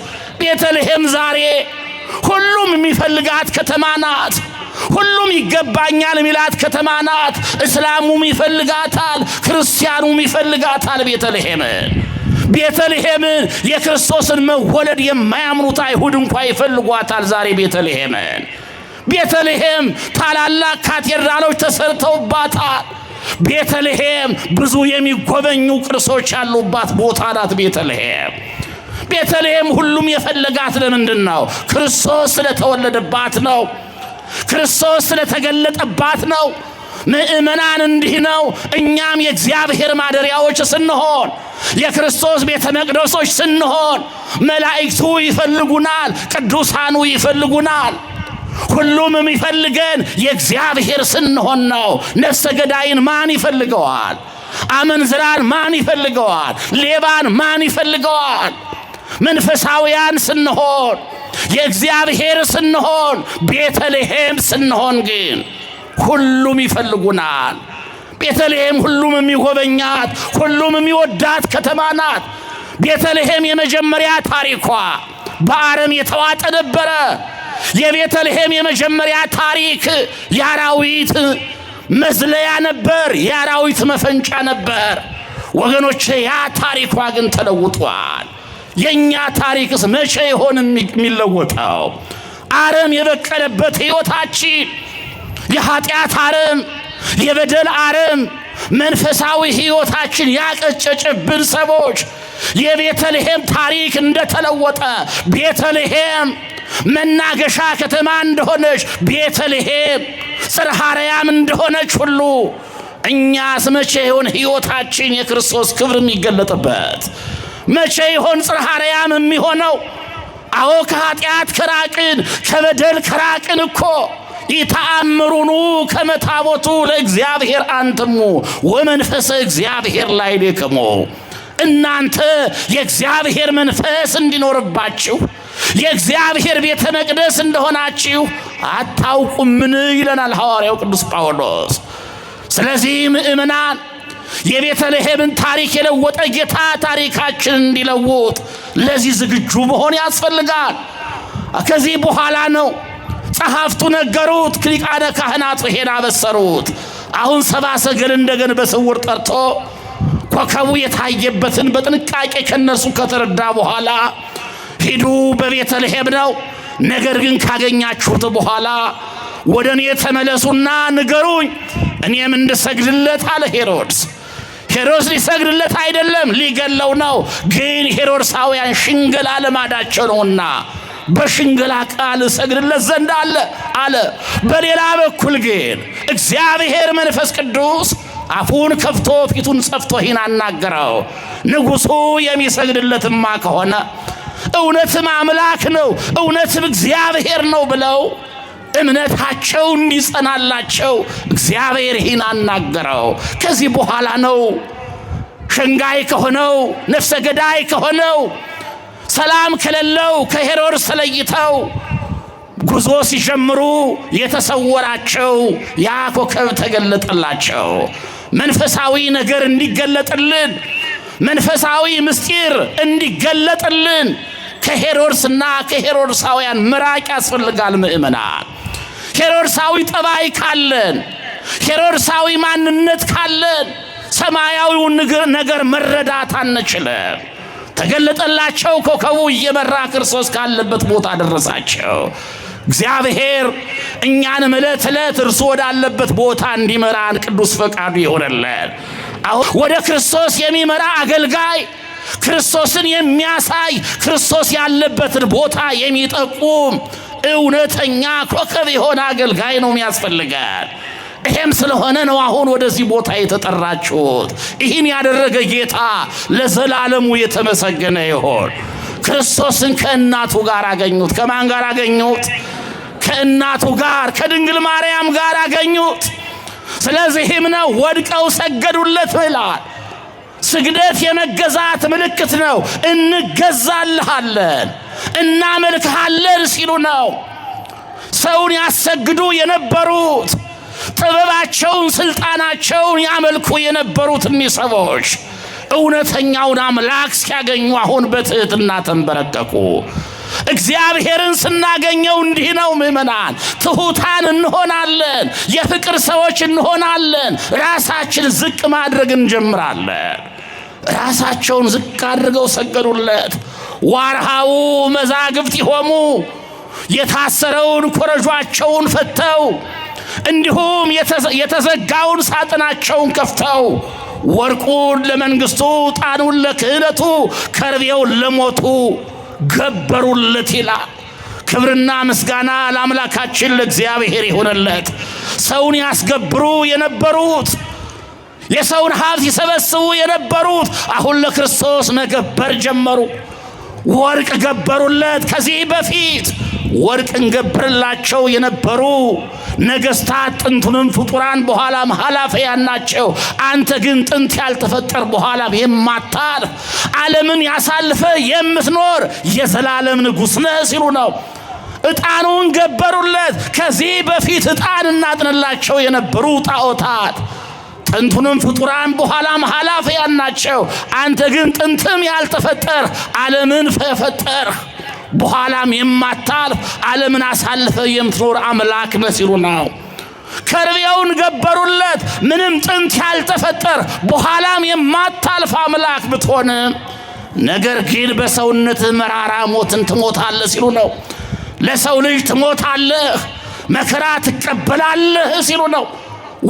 ቤተልሔም ዛሬ ሁሉም የሚፈልጋት ከተማ ናት። ሁሉም ይገባኛል የሚላት ከተማ ናት። እስላሙም ይፈልጋታል፣ ክርስቲያኑም ይፈልጋታል። ቤተልሔምን የክርስቶስን መወለድ የማያምኑት አይሁድ እንኳ ይፈልጓታል ዛሬ ቤተልሔምን። ቤተልሔም ታላላቅ ካቴድራሎች ተሰርተውባታል። ቤተልሔም ብዙ የሚጎበኙ ቅርሶች ያሉባት ቦታ ናት። ቤተልሔም ሁሉም የፈለጋት ለምንድን ነው? ክርስቶስ ስለተወለደባት ነው። ክርስቶስ ስለተገለጠባት ነው። ምእመናን እንዲህ ነው። እኛም የእግዚአብሔር ማደሪያዎች ስንሆን፣ የክርስቶስ ቤተ መቅደሶች ስንሆን መላእክቱ ይፈልጉናል፣ ቅዱሳኑ ይፈልጉናል። ሁሉም የሚፈልገን የእግዚአብሔር ስንሆን ነው። ነፍሰ ገዳይን ማን ይፈልገዋል? አመንዝራን ማን ይፈልገዋል? ሌባን ማን ይፈልገዋል? መንፈሳውያን ስንሆን፣ የእግዚአብሔር ስንሆን፣ ቤተልሔም ስንሆን ግን ሁሉም ይፈልጉናል። ቤተልሔም ሁሉም የሚጎበኛት፣ ሁሉም የሚወዳት ከተማ ናት። ቤተልሔም የመጀመሪያ ታሪኳ በአረም የተዋጠ ነበረ። የቤተልሔም የመጀመሪያ ታሪክ የአራዊት መዝለያ ነበር፣ የአራዊት መፈንጫ ነበር። ወገኖቼ ያ ታሪኳ ግን ተለውጧል። የኛ ታሪክስ መቼ ይሆን የሚለወጠው? አረም የበቀለበት ሕይወታችን የኃጢአት አረም፣ የበደል አረም መንፈሳዊ ሕይወታችን ያቀጨጨብን ሰዎች የቤተልሔም ታሪክ እንደተለወጠ ቤተልሔም መናገሻ ከተማ እንደሆነች ቤተልሔም ጽርሐ አርያም እንደሆነች ሁሉ እኛስ መቼ ይሆን ሕይወታችን የክርስቶስ ክብር የሚገለጥበት? መቼ ይሆን ጽርሐ አርያም የሚሆነው? አዎ ከኃጢአት ከራቅን ከበደል ከራቅን እኮ ይተአምሩኑ ከመታቦቱ ለእግዚአብሔር አንትሙ ወመንፈሰ እግዚአብሔር ላይ ሌክሙ። እናንተ የእግዚአብሔር መንፈስ እንዲኖርባችሁ የእግዚአብሔር ቤተ መቅደስ እንደሆናችሁ አታውቁምን ይለናል ሐዋርያው ቅዱስ ጳውሎስ። ስለዚህ ምእመናን የቤተልሔምን ታሪክ የለወጠ ጌታ ታሪካችን እንዲለውጥ ለዚህ ዝግጁ መሆን ያስፈልጋል። ከዚህ በኋላ ነው ጸሐፍቱ ነገሩት፣ ሊቃነ ካህናቱ ይሄን አበሰሩት። አሁን ሰብአ ሰገል እንደገና በስውር ጠርቶ ኮከቡ የታየበትን በጥንቃቄ ከነሱ ከተረዳ በኋላ ሂዱ በቤተልሔም ነው፣ ነገር ግን ካገኛችሁት በኋላ ወደ እኔ ተመለሱና ንገሩኝ እኔም እንድሰግድለት አለ ሄሮድስ። ሄሮድስ ሊሰግድለት አይደለም ሊገለው ነው። ግን ሄሮድሳውያን ሽንገላ ልማዳቸው ነውና በሽንገላ ቃል ሰግድለት ዘንድ አለ። በሌላ በኩል ግን እግዚአብሔር መንፈስ ቅዱስ አፉን ከፍቶ ፊቱን ጸፍቶ ይህን አናገረው። ንጉሡ የሚሰግድለትማ ከሆነ እውነትም አምላክ ነው እውነትም እግዚአብሔር ነው ብለው እምነታቸው እንዲጸናላቸው እግዚአብሔር ይህን አናገረው። ከዚህ በኋላ ነው ሸንጋይ ከሆነው ነፍሰ ገዳይ ከሆነው ሰላም ከሌለው ከሄሮድስ ተለይተው ጉዞ ሲጀምሩ የተሰወራቸው ያ ኮከብ ተገለጠላቸው። መንፈሳዊ ነገር እንዲገለጥልን መንፈሳዊ ምስጢር እንዲገለጥልን ከሄሮድስና ከሄሮድሳውያን ምራቅ ያስፈልጋል። ምእመናን ሄሮድሳዊ ጠባይ ካለን ሄሮድሳዊ ማንነት ካለን ሰማያዊውን ነገር መረዳት አንችልም። ተገለጠላቸው። ኮከቡ እየመራ ክርስቶስ ካለበት ቦታ ደረሳቸው። እግዚአብሔር እኛንም ዕለት ዕለት እርሱ ወዳለበት ቦታ እንዲመራን ቅዱስ ፈቃዱ ይሆንልን። አሁን ወደ ክርስቶስ የሚመራ አገልጋይ ክርስቶስን የሚያሳይ ክርስቶስ ያለበትን ቦታ የሚጠቁም እውነተኛ ኮከብ የሆነ አገልጋይ ነው የሚያስፈልገን። ይሄም ስለሆነ ነው አሁን ወደዚህ ቦታ የተጠራችሁት። ይህን ያደረገ ጌታ ለዘላለሙ የተመሰገነ ይሁን። ክርስቶስን ከእናቱ ጋር አገኙት። ከማን ጋር አገኙት? ከእናቱ ጋር ከድንግል ማርያም ጋር አገኙት። ስለዚህም ነው ወድቀው ሰገዱለት ይላል። ስግደት የመገዛት ምልክት ነው። እንገዛልሃለን እናመልክሃለን ሲሉ ነው ሰውን ያሰግዱ የነበሩት። ጥበባቸውን ስልጣናቸውን ያመልኩ የነበሩት እኒህ ሰዎች እውነተኛውን አምላክ ሲያገኙ አሁን በትህትና ተንበረከኩ። እግዚአብሔርን ስናገኘው እንዲህ ነው ምእመናን፣ ትሑታን እንሆናለን፣ የፍቅር ሰዎች እንሆናለን። ራሳችን ዝቅ ማድረግ እንጀምራለን። ራሳቸውን ዝቅ አድርገው ሰገዱለት። ዋርሃው መዛግብት ይሆሙ የታሰረውን ኮረጇቸውን ፈተው እንዲሁም የተዘጋውን ሳጥናቸውን ከፍተው ወርቁን ለመንግስቱ ዕጣኑን ለክህነቱ ከርቤውን ለሞቱ ገበሩለት ይላል። ክብርና ምስጋና ለአምላካችን ለእግዚአብሔር ይሁንለት። ሰውን ያስገብሩ የነበሩት የሰውን ሀብት ይሰበስቡ የነበሩት አሁን ለክርስቶስ መገበር ጀመሩ። ወርቅ ገበሩለት። ከዚህ በፊት ወርቅ እንገብርላቸው የነበሩ ነገስታት ጥንቱንም ፍጡራን በኋላም ኃላፊያን ናቸው። አንተ ግን ጥንት ያልተፈጠር በኋላም የማታልፍ ዓለምን ያሳልፈ የምትኖር የዘላለም ንጉሥ ነህ ሲሉ ነው ዕጣኑን ገበሩለት። ከዚህ በፊት ዕጣን እናጥንላቸው የነበሩ ጣዖታት ጥንቱንም ፍጡራን በኋላም ኃላፊያን ናቸው። አንተ ግን ጥንትም ያልተፈጠር ዓለምን ፈጠር በኋላም የማታልፍ ዓለምን አሳልፈ የምትኖር አምላክ ነህ ሲሉ ነው። ከርቤውን ገበሩለት። ምንም ጥንት ያልተፈጠር በኋላም የማታልፍ አምላክ ብትሆንም ነገር ግን በሰውነት መራራ ሞትን ትሞታለህ ሲሉ ነው። ለሰው ልጅ ትሞታለህ፣ መከራ ትቀበላለህ ሲሉ ነው።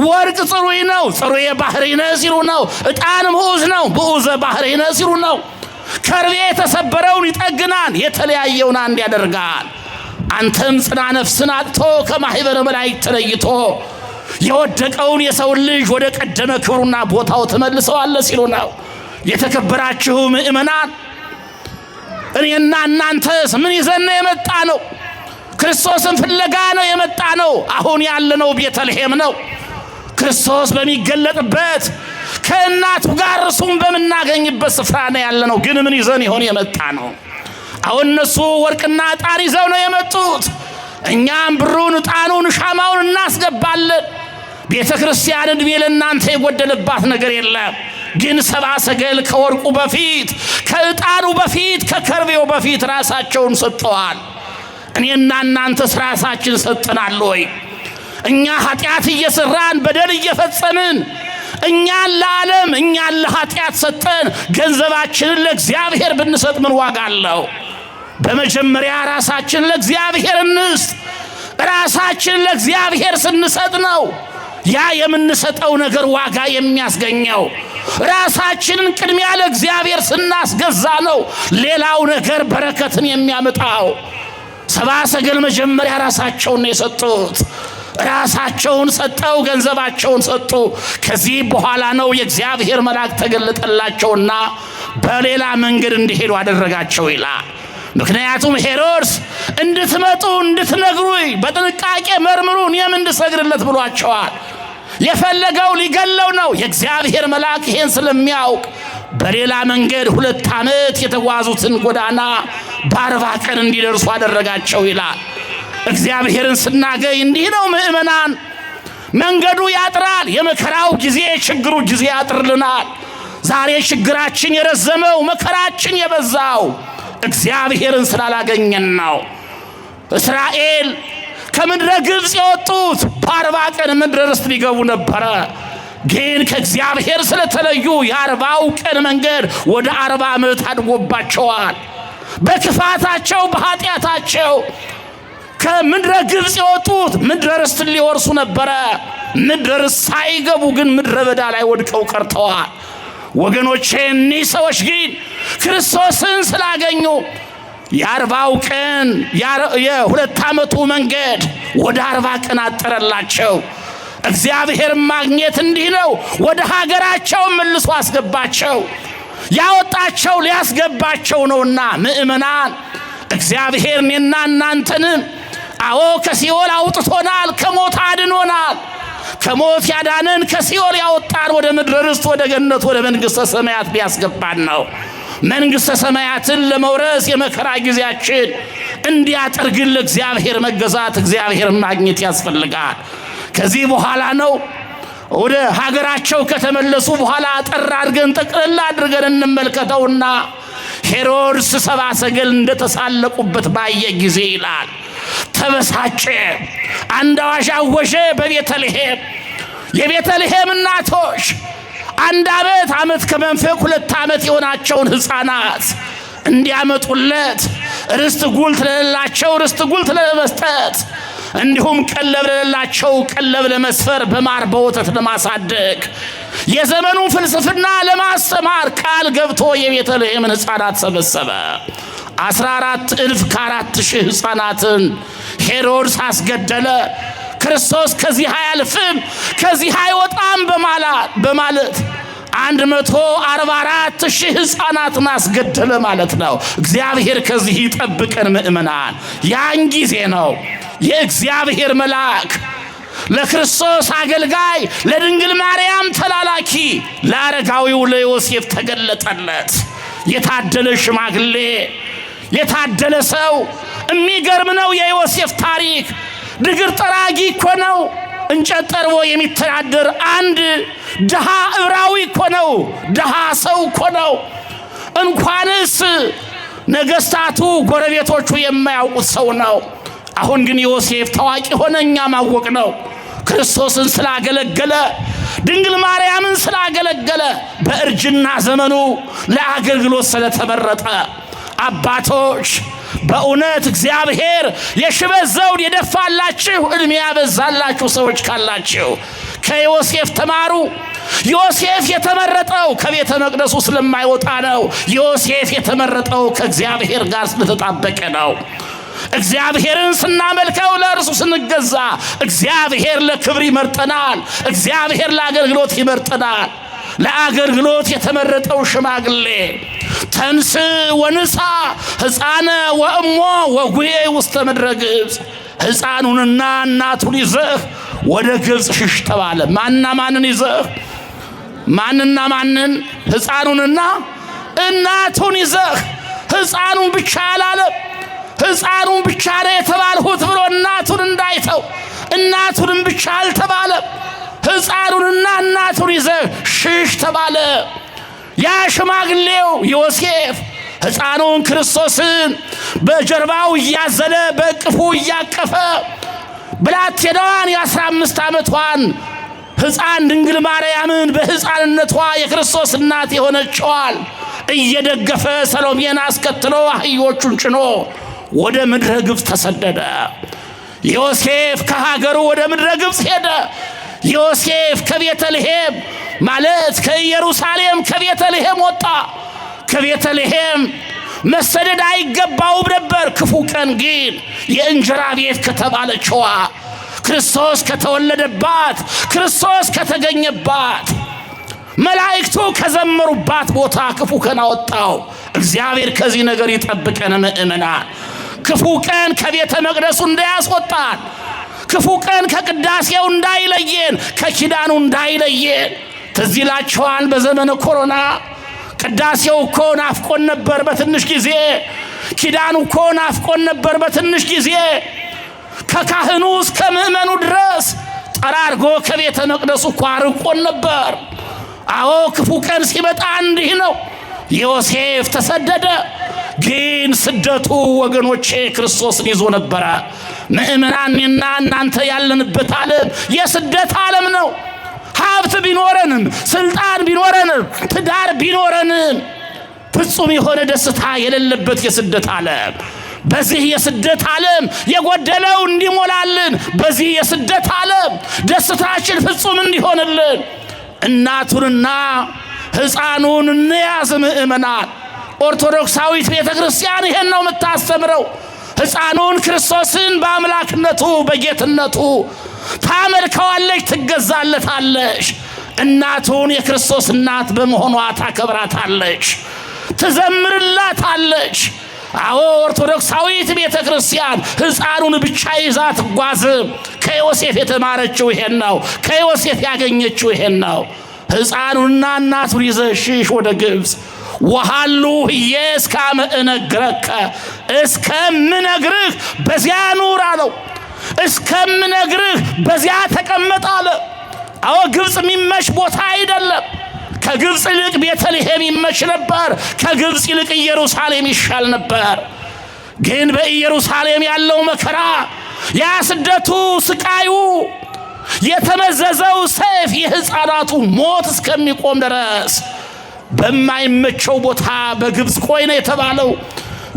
ወርቅ ጽሩይ ነው፣ ጽሩየ ባህሪ ነህ ሲሉ ነው። ዕጣን ምዑዝ ነው፣ ምዑዘ ባህሪ ነህ ሲሉ ነው። ከርቤ የተሰበረውን ይጠግናል፣ የተለያየውን አንድ ያደርጋል። አንተም ጽና ነፍስን አጥቶ ከማኅበረ መላእክት ተለይቶ የወደቀውን የሰው ልጅ ወደ ቀደመ ክብሩና ቦታው ትመልሰዋለህ ሲሉ ነው። የተከበራችሁ ምእመናን እኔና እናንተስ ምን ይዘን የመጣ ነው? ክርስቶስን ፍለጋ ነው የመጣ ነው። አሁን ያለነው ቤተልሔም ነው። ክርስቶስ በሚገለጥበት ከእናቱ ጋር እርሱን በምናገኝበት ስፍራ ነው ያለነው። ግን ምን ይዘን ይሆን የመጣ ነው? አሁን እነሱ ወርቅና ዕጣን ይዘው ነው የመጡት። እኛም ብሩን፣ ዕጣኑን፣ ሻማውን እናስገባለን። ቤተ ክርስቲያን ዕድሜ ለእናንተ የጎደለባት ነገር የለም። ግን ሰብአ ሰገል ከወርቁ በፊት ከዕጣኑ በፊት ከከርቤው በፊት ራሳቸውን ሰጥተዋል። እኔና እናንተስ ራሳችን ሰጥተናል ወይ? እኛ ኃጢአት እየሰራን በደል እየፈጸምን እኛን ለዓለም እኛን ለኃጢአት ሰጠን ገንዘባችንን ለእግዚአብሔር ብንሰጥ ምን ዋጋ አለው? በመጀመሪያ ራሳችን ለእግዚአብሔር እንስጥ። ራሳችን ለእግዚአብሔር ስንሰጥ ነው ያ የምንሰጠው ነገር ዋጋ የሚያስገኘው። ራሳችንን ቅድሚያ ለእግዚአብሔር ስናስገዛ ነው ሌላው ነገር በረከትን የሚያመጣው። ሰብአ ሰገል መጀመሪያ ራሳቸውን የሰጡት። ራሳቸውን ሰጠው፣ ገንዘባቸውን ሰጡ። ከዚህ በኋላ ነው የእግዚአብሔር መልአክ ተገለጠላቸውና በሌላ መንገድ እንዲሄዱ አደረጋቸው ይላል። ምክንያቱም ሄሮድስ እንድትመጡ እንድትነግሩኝ በጥንቃቄ መርምሩን የምንሰግድለት ብሏቸዋል። የፈለገው ሊገለው ነው። የእግዚአብሔር መልአክ ይሄን ስለሚያውቅ በሌላ መንገድ 2 ዓመት የተጓዙትን ጎዳና በ40 ቀን እንዲደርሱ አደረጋቸው ይላል። እግዚአብሔርን ስናገኝ እንዲህ ነው ምእመናን። መንገዱ ያጥራል። የመከራው ጊዜ የችግሩ ጊዜ ያጥርልናል። ዛሬ ችግራችን የረዘመው መከራችን የበዛው እግዚአብሔርን ስላላገኘን ነው። እስራኤል ከምድረ ግብፅ የወጡት በ40 ቀን ምድረ ርስት ሊገቡ ነበረ። ግን ከእግዚአብሔር ስለተለዩ የ40ው ቀን መንገድ ወደ 40 ዓመት አድጎባቸዋል። በክፋታቸው በኃጢአታቸው ከምድረ ግብፅ የወጡት ምድረ ርስት ሊወርሱ ነበረ። ምድረ ርስት ሳይገቡ ግን ምድረ በዳ ላይ ወድቀው ቀርተዋል። ወገኖቼ እኒህ ሰዎች ግን ክርስቶስን ስላገኙ የ40ው ቀን የ2 ዓመቱ መንገድ ወደ 40 ቀን አጠረላቸው። እግዚአብሔር ማግኘት እንዲህ ነው። ወደ ሀገራቸው መልሶ አስገባቸው። ያወጣቸው ሊያስገባቸው ነውና ምእመናን እግዚአብሔር እኔና እናንተንም አዎ ከሲኦል አውጥቶናል፣ ከሞት አድኖናል። ከሞት ያዳነን ከሲኦል ያወጣን ወደ ምድረ ርስት ወደ ገነት ወደ መንግሥተ ሰማያት ሊያስገባን ነው። መንግሥተ ሰማያትን ለመውረስ የመከራ ጊዜያችን እንዲያጠር ግን ለእግዚአብሔር መገዛት እግዚአብሔርን ማግኘት ያስፈልጋል። ከዚህ በኋላ ነው ወደ ሀገራቸው ከተመለሱ በኋላ አጠር አድርገን ጠቅልላ አድርገን እንመልከተውና ሄሮድስ ሰብአ ሰገል እንደተሳለቁበት ባየ ጊዜ ይላል ተበሳጨ። አንድ አዋጅ አወጀ በቤተልሔም። የቤተልሔም እናቶች 1 ዓመት ከመንፈቅ 2 ዓመት የሆናቸውን ሕፃናት እንዲያመጡለት ርስት ጉልት ለሌላቸው ርስት ጉልት ለመስጠት እንዲሁም ቀለብ ለሌላቸው ቀለብ ለመስፈር በማር በወተት ለማሳደግ የዘመኑ ፍልስፍና ለማስተማር ቃል ገብቶ የቤተልሔምን ሕፃናት ሰበሰበ። 14,000 ሕፃናትን ሄሮድስ አስገደለ። ክርስቶስ ከዚህ አያልፍም ከዚህ አይወጣም በማለት 144,000 ሕፃናትን አስገደለ ማለት ነው። እግዚአብሔር ከዚህ ይጠብቀን ምእመናን። ያን ጊዜ ነው የእግዚአብሔር መልአክ ለክርስቶስ አገልጋይ ለድንግል ማርያም ተላላኪ ለአረጋዊው ለዮሴፍ ተገለጠለት። የታደለ ሽማግሌ የታደለ ሰው። የሚገርም ነው የዮሴፍ ታሪክ። ድግር ጠራጊ እኮ ነው። እንጨት ጠርቦ የሚተዳደር አንድ ድሃ ዕብራዊ እኮ ነው። ድሃ ሰው እኮ ነው። እንኳንስ ነገስታቱ ጎረቤቶቹ የማያውቁት ሰው ነው። አሁን ግን ዮሴፍ ታዋቂ ሆነ፣ እኛ ማወቅ ነው። ክርስቶስን ስላገለገለ ድንግል ማርያምን ስላገለገለ በእርጅና ዘመኑ ለአገልግሎት ስለተመረጠ አባቶች በእውነት እግዚአብሔር የሽበት ዘውድ የደፋላችሁ ዕድሜ ያበዛላችሁ ሰዎች ካላችሁ ከዮሴፍ ተማሩ። ዮሴፍ የተመረጠው ከቤተ መቅደሱ ስለማይወጣ ነው። ዮሴፍ የተመረጠው ከእግዚአብሔር ጋር ስለተጣበቀ ነው። እግዚአብሔርን ስናመልከው ለእርሱ ስንገዛ እግዚአብሔር ለክብር ይመርጠናል። እግዚአብሔር ለአገልግሎት ይመርጠናል። ለአገልግሎት የተመረጠው ሽማግሌ ተንስ ወንሳ ሕፃነ ወእሞ ወጉዬ ውስተ ምድረ ግብፅ፣ ሕፃኑንና እናቱን ይዘህ ወደ ግብፅ ሽሽ ተባለ። ማንና ማንን ይዘህ? ማንና ማንን? ሕፃኑንና እናቱን ይዘህ። ሕፃኑን ብቻ አላለም። ሕፃኑን ብቻ ነው የተባልሁት ብሎ እናቱን እንዳይተው እናቱንም ብቻ አልተባለም። ሕፃኑንና እናቱን ይዘህ ሽሽ ተባለ። ያ ሽማግሌው ዮሴፍ ሕፃኑን ክርስቶስን በጀርባው እያዘለ በእቅፉ እያቀፈ ብላቴናዋን የ15 ዓመቷን ሕፃን ድንግል ማርያምን በሕፃንነቷ የክርስቶስ እናት የሆነችዋል እየደገፈ ሰሎሜን አስከትሎ አህዮቹን ጭኖ ወደ ምድረ ግብፅ ተሰደደ። ዮሴፍ ከሀገሩ ወደ ምድረ ግብፅ ሄደ። ዮሴፍ ከቤተልሔም ማለት ከኢየሩሳሌም ከቤተልሔም ወጣ። ከቤተልሔም መሰደድ አይገባውም ነበር። ክፉ ቀን ግን የእንጀራ ቤት ከተባለችዋ ክርስቶስ ከተወለደባት ክርስቶስ ከተገኘባት መላእክቱ ከዘመሩባት ቦታ ክፉ ቀን አወጣው። እግዚአብሔር ከዚህ ነገር ይጠብቀን ምእመናን። ክፉ ቀን ከቤተ መቅደሱ እንዳያስወጣን፣ ክፉ ቀን ከቅዳሴው እንዳይለየን፣ ከኪዳኑ እንዳይለየን። ትዝ ይላችኋል በዘመነ ኮሮና ቅዳሴው እኮ ናፍቆን ነበር በትንሽ ጊዜ። ኪዳኑ እኮ ናፍቆን ነበር በትንሽ ጊዜ። ከካህኑ እስከ ምእመኑ ድረስ ጠራርጎ ከቤተ መቅደሱ እኮ አርቆን ነበር። አዎ ክፉ ቀን ሲመጣ እንዲህ ነው። ዮሴፍ ተሰደደ። ግን ስደቱ ወገኖቼ ክርስቶስን ይዞ ነበረ። ምእመናንና እናንተ ያለንበት ዓለም የስደት ዓለም ነው። ሀብት ቢኖረንም ስልጣን ቢኖረንም ትዳር ቢኖረንም ፍጹም የሆነ ደስታ የሌለበት የስደት ዓለም። በዚህ የስደት ዓለም የጎደለው እንዲሞላልን፣ በዚህ የስደት ዓለም ደስታችን ፍጹም እንዲሆንልን እናቱንና ሕፃኑን እንያዝ ምእመናን። ኦርቶዶክሳዊት ቤተ ክርስቲያን ይሄን ነው የምታስተምረው። ሕፃኑን ክርስቶስን በአምላክነቱ በጌትነቱ ታመልከዋለች፣ ትገዛለታለች። እናቱን የክርስቶስ እናት በመሆኗ ታከብራታለች፣ ትዘምርላታለች። አዎ ኦርቶዶክሳዊት ቤተ ክርስቲያን ሕፃኑን ብቻ ይዛ ትጓዝም። ከዮሴፍ የተማረችው ይሄን ነው። ከዮሴፍ ያገኘችው ይሄን ነው። ሕፃኑንና እናቱን ይዘህ ሽሽ ወደ ግብፅ። ወሃሉ ህዬ እስካመ እነግረከ፣ እስከምነግርህ በዚያ ኑር አለው። እስከምነግርህ በዚያ ተቀመጥ አለ። አዎ ግብፅ የሚመች ቦታ አይደለም። ከግብፅ ይልቅ ቤተልሔም ይመች ነበር። ከግብፅ ይልቅ ኢየሩሳሌም ይሻል ነበር። ግን በኢየሩሳሌም ያለው መከራ፣ ያ ስደቱ፣ ስቃዩ፣ የተመዘዘው ሰይፍ፣ የሕፃናቱ ሞት እስከሚቆም ድረስ በማይመቸው ቦታ በግብፅ ቆይ ነው የተባለው።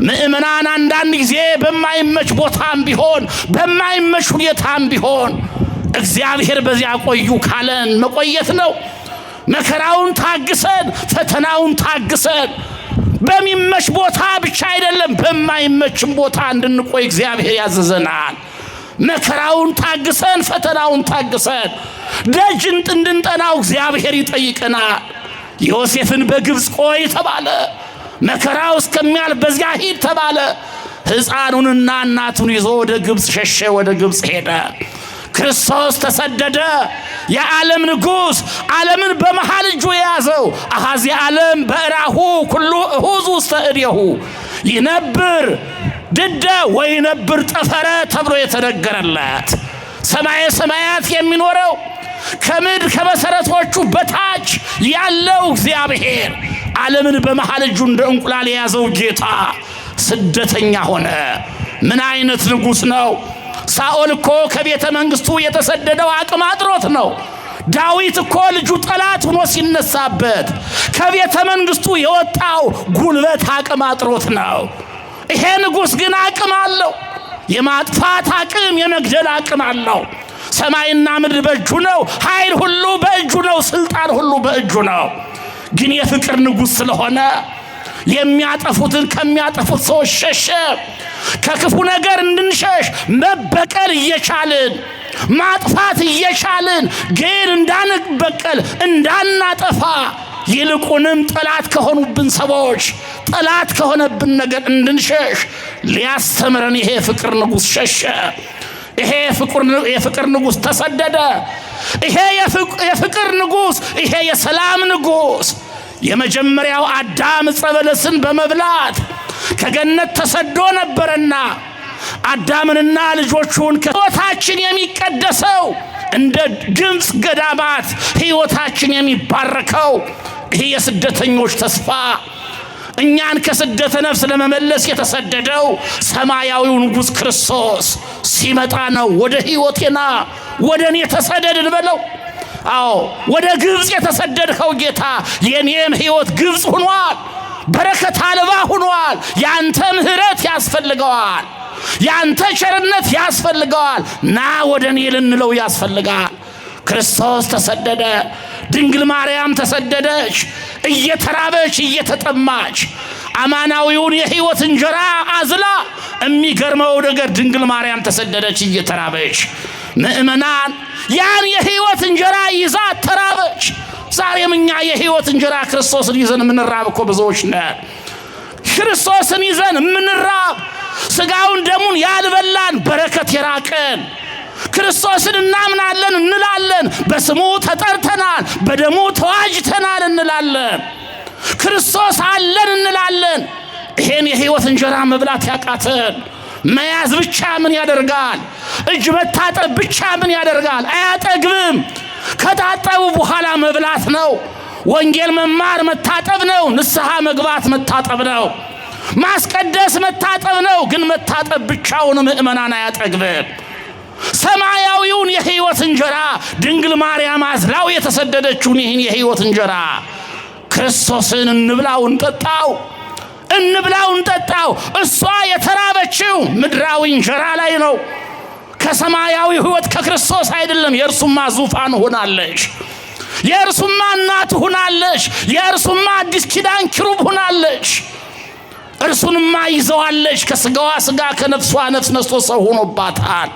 ምእመናን አንዳንድ ጊዜ በማይመች ቦታም ቢሆን በማይመች ሁኔታም ቢሆን እግዚአብሔር በዚያ ቆዩ ካለን መቆየት ነው። መከራውን ታግሰን ፈተናውን ታግሰን በሚመች ቦታ ብቻ አይደለም በማይመችም ቦታ እንድንቆይ እግዚአብሔር ያዘዘናል። መከራውን ታግሰን ፈተናውን ታግሰን ደጅ እንድንጠናው እግዚአብሔር ይጠይቀናል። ዮሴፍን በግብፅ ቆይ ተባለ። መከራው እስከሚያልፍ በዚያ ሂድ ተባለ። ሕፃኑንና እናቱን ይዞ ወደ ግብፅ ሸሸ፣ ወደ ግብፅ ሄደ። ክርስቶስ ተሰደደ። የዓለም ንጉሥ ዓለምን በመሃል እጁ የያዘው አሐዚ ዓለም በእራሁ ኩሉ እሁዝ ውስተ እዴሁ ይነብር ድደ ወይነብር ጠፈረ ተብሎ የተነገረለት ሰማየ ሰማያት የሚኖረው ከምድር ከመሰረቶቹ በታች ያለው እግዚአብሔር ዓለምን በመሃል እጁ እንደ እንቁላል የያዘው ጌታ ስደተኛ ሆነ። ምን አይነት ንጉሥ ነው! ሳኦል እኮ ከቤተ መንግስቱ የተሰደደው አቅም አጥሮት ነው። ዳዊት እኮ ልጁ ጠላት ሆኖ ሲነሳበት ከቤተ መንግስቱ የወጣው ጉልበት አቅም አጥሮት ነው። ይሄ ንጉሥ ግን አቅም አለው። የማጥፋት አቅም፣ የመግደል አቅም አለው። ሰማይና ምድር በእጁ ነው። ኃይል ሁሉ በእጁ ነው። ስልጣን ሁሉ በእጁ ነው። ግን የፍቅር ንጉሥ ስለሆነ የሚያጠፉትን ከሚያጠፉት ሰዎች ሸሸ። ከክፉ ነገር እንድንሸሽ መበቀል እየቻልን ማጥፋት እየቻልን ግን እንዳንበቀል እንዳናጠፋ ይልቁንም ጠላት ከሆኑብን ሰዎች ጠላት ከሆነብን ነገር እንድንሸሽ ሊያስተምረን ይሄ ፍቅር ንጉሥ ሸሸ። ይሄ የፍቅር ንጉሥ ተሰደደ። ይሄ የፍቅር ንጉሥ፣ ይሄ የሰላም ንጉሥ የመጀመሪያው አዳም ዕፀ በለስን በመብላት ከገነት ተሰዶ ነበርና አዳምንና ልጆቹን ሕይወታችን የሚቀደሰው እንደ ግብፅ ገዳማት ሕይወታችን የሚባረከው ይሄ የስደተኞች ተስፋ እኛን ከስደተ ነፍስ ለመመለስ የተሰደደው ሰማያዊው ንጉሥ ክርስቶስ ሲመጣ ነው። ወደ ሕይወቴና ወደ እኔ ተሰደድ እንበለው። አዎ ወደ ግብፅ የተሰደድከው ጌታ የኔም ሕይወት ግብፅ ሆኗል፣ በረከት አልባ ሆኗል። ያንተ ምሕረት ያስፈልገዋል፣ ያንተ ቸርነት ያስፈልገዋል። ና ወደ እኔ ልንለው ያስፈልጋል። ክርስቶስ ተሰደደ። ድንግል ማርያም ተሰደደች፣ እየተራበች እየተጠማች አማናዊውን የሕይወት እንጀራ አዝላ። የሚገርመው ነገር ድንግል ማርያም ተሰደደች እየተራበች፣ ምእመናን ያን የሕይወት እንጀራ ይዛ ተራበች። ዛሬም እኛ የሕይወት እንጀራ ክርስቶስን ይዘን የምንራብ እኮ ብዙዎች ነን። ክርስቶስን ይዘን የምንራብ ሥጋውን ደሙን ያልበላን በረከት የራቀን ክርስቶስን እናምናለን እንላለን፣ በስሙ ተጠርተናል፣ በደሙ ተዋጅተናል እንላለን፣ ክርስቶስ አለን እንላለን። ይሄን የሕይወት እንጀራ መብላት ያቃተን መያዝ ብቻ ምን ያደርጋል? እጅ መታጠብ ብቻ ምን ያደርጋል? አያጠግብም። ከታጠቡ በኋላ መብላት ነው። ወንጌል መማር መታጠብ ነው። ንስሐ መግባት መታጠብ ነው። ማስቀደስ መታጠብ ነው። ግን መታጠብ ብቻውን ምእመናን አያጠግብም። ሰማያዊውን የሕይወት እንጀራ ድንግል ማርያም አዝላው የተሰደደችውን ይህን የሕይወት እንጀራ ክርስቶስን እንብላው እንጠጣው፣ እንብላው እንጠጣው። እሷ የተራበችው ምድራዊ እንጀራ ላይ ነው። ከሰማያዊ ሕይወት ከክርስቶስ አይደለም። የእርሱማ ዙፋን ሆናለች፣ የእርሱማ እናት ሆናለች፣ የእርሱማ አዲስ ኪዳን ኪሩብ ሆናለች። እርሱንማ ይዘዋለች። ከሥጋዋ ሥጋ ከነፍሷ ነፍስ ነስቶ ሰው ሆኖባታል።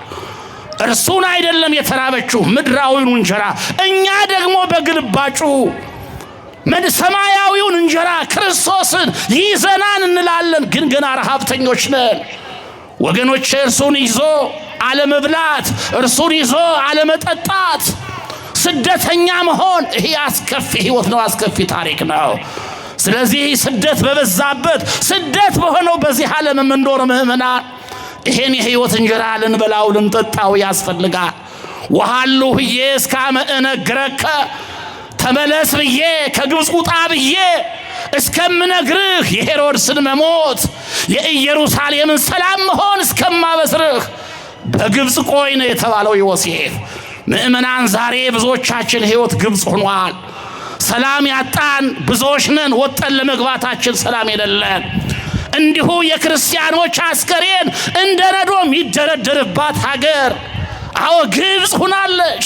እርሱን አይደለም የተራበችው ምድራዊውን እንጀራ። እኛ ደግሞ በግልባጩ ሰማያዊውን እንጀራ ክርስቶስን ይዘናን እንላለን፣ ግን ገና ረሃብተኞች ነን ወገኖች። እርሱን ይዞ አለመብላት፣ እርሱን ይዞ አለመጠጣት፣ ስደተኛ መሆን ይሄ አስከፊ ሕይወት ነው፣ አስከፊ ታሪክ ነው። ስለዚህ ስደት በበዛበት ስደት በሆነው በዚህ ዓለም የምንኖር ምእመናን ይሄን የሕይወት እንጀራ ልንበላው ልንጠጣው ያስፈልጋል። ወሃሉ ህዬ እስካመ እነግረከ፣ ተመለስ ብዬ ከግብፅ ውጣ ብዬ እስከምነግርህ የሄሮድስን መሞት የኢየሩሳሌምን ሰላም መሆን እስከማበስርህ በግብፅ ቆይ ነው የተባለው ዮሴፍ። ምእመናን ዛሬ ብዙዎቻችን ሕይወት ግብፅ ሆኗል። ሰላም ያጣን ብዙዎች ነን። ወጠን ለመግባታችን ሰላም የሌለን እንዲሁ የክርስቲያኖች አስከሬን እንደ ነዶ የሚደረደርባት ሀገር አዎ ግብፅ ሆናለች።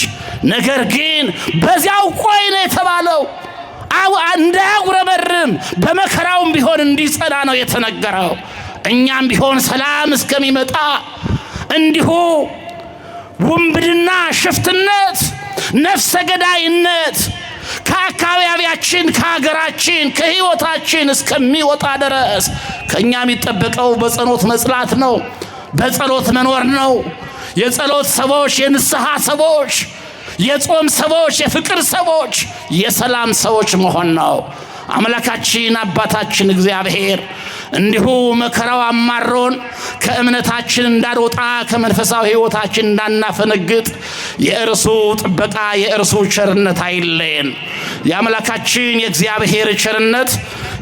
ነገር ግን በዚያው ቆይ ነው የተባለው። እንዳያጉረመርም በመከራውም ቢሆን እንዲጸና ነው የተነገረው። እኛም ቢሆን ሰላም እስከሚመጣ እንዲሁ ውንብድና፣ ሽፍትነት፣ ነፍሰ ገዳይነት ከአካባቢያችን ከሀገራችን ከሕይወታችን እስከሚወጣ ድረስ ከእኛ የሚጠበቀው በጸሎት መጽላት ነው፣ በጸሎት መኖር ነው። የጸሎት ሰዎች፣ የንስሐ ሰዎች፣ የጾም ሰዎች፣ የፍቅር ሰዎች፣ የሰላም ሰዎች መሆን ነው። አምላካችን አባታችን እግዚአብሔር እንዲሁ መከራው አማሮን ከእምነታችን እንዳንወጣ ከመንፈሳዊ ሕይወታችን እንዳናፈነግጥ የእርሱ ጥበቃ የእርሱ ቸርነት አይለየን። የአምላካችን የእግዚአብሔር ቸርነት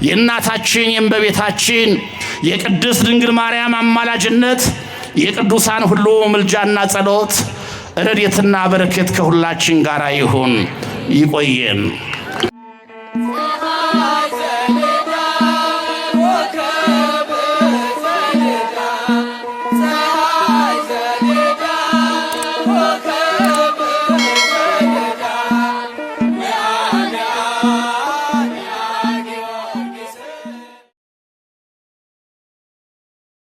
የእናታችን የእመቤታችን የቅድስት ድንግል ማርያም አማላጅነት የቅዱሳን ሁሉ ምልጃና ጸሎት ረድኤትና በረከት ከሁላችን ጋር ይሁን። ይቆየን።